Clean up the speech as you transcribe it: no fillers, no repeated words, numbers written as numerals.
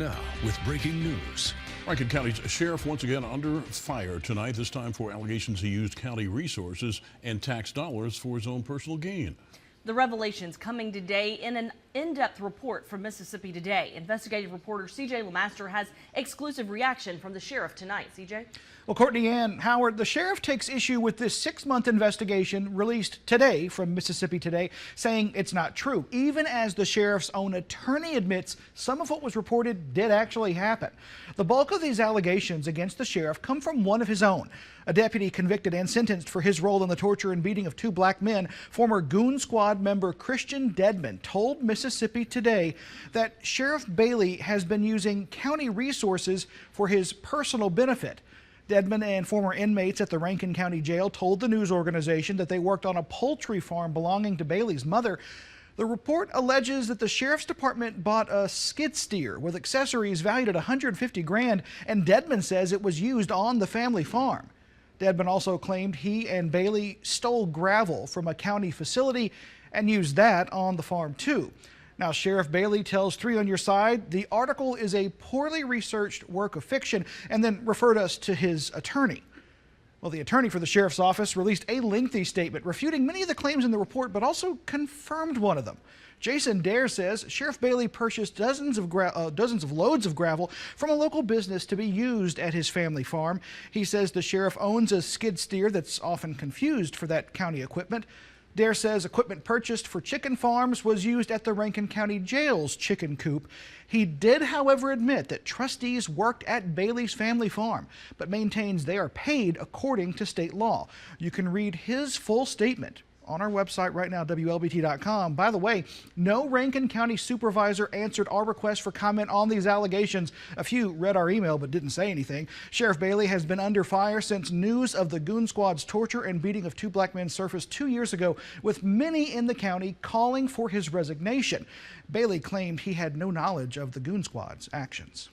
Now, with breaking news. Rankin County's sheriff once again under fire tonight, this time for allegations he used county resources and tax dollars for his own personal gain. The revelations coming today in an in-depth report from Mississippi Today. Investigative reporter CJ LeMaster has exclusive reaction from the sheriff tonight. CJ? Well, Courtney Ann Howard, the sheriff takes issue with this 6-month investigation released today from Mississippi Today, saying it's not true, even as the sheriff's own attorney admits some of what was reported did actually happen. The bulk of these allegations against the sheriff come from one of his own. A deputy convicted and sentenced for his role in the torture and beating of 2 black men, former Goon Squad member Christian Dedman told Mississippi Today that Sheriff Bailey has been using county resources for his personal benefit. Dedman and former inmates at the Rankin County Jail told the news organization that they worked on a poultry farm belonging to Bailey's mother. The report alleges that the sheriff's department bought a skid steer with accessories valued at $150 grand, and Dedman says it was used on the family farm. Dedman also claimed he and Bailey stole gravel from a county facility and used that on the farm too. Now, Sheriff Bailey tells 3 on Your Side the article is a poorly researched work of fiction, and then referred us to his attorney. Well, the attorney for the sheriff's office released a lengthy statement refuting many of the claims in the report, but also confirmed one of them. Jason Dare says Sheriff Bailey purchased dozens of loads of gravel from a local business to be used at his family farm. He says the sheriff owns a skid steer that's often confused for that county equipment. Dare says equipment purchased for chicken farms was used at the Rankin County Jail's chicken coop. He did, however, admit that trustees worked at Bailey's family farm, but maintains they are paid according to state law. You can read his full statement on our website right now, WLBT.com. By the way, no Rankin County supervisor answered our request for comment on these allegations. A few read our email but didn't say anything. Sheriff Bailey has been under fire since news of the Goon Squad's torture and beating of 2 black men surfaced 2 years ago, with many in the county calling for his resignation. Bailey claimed he had no knowledge of the Goon Squad's actions.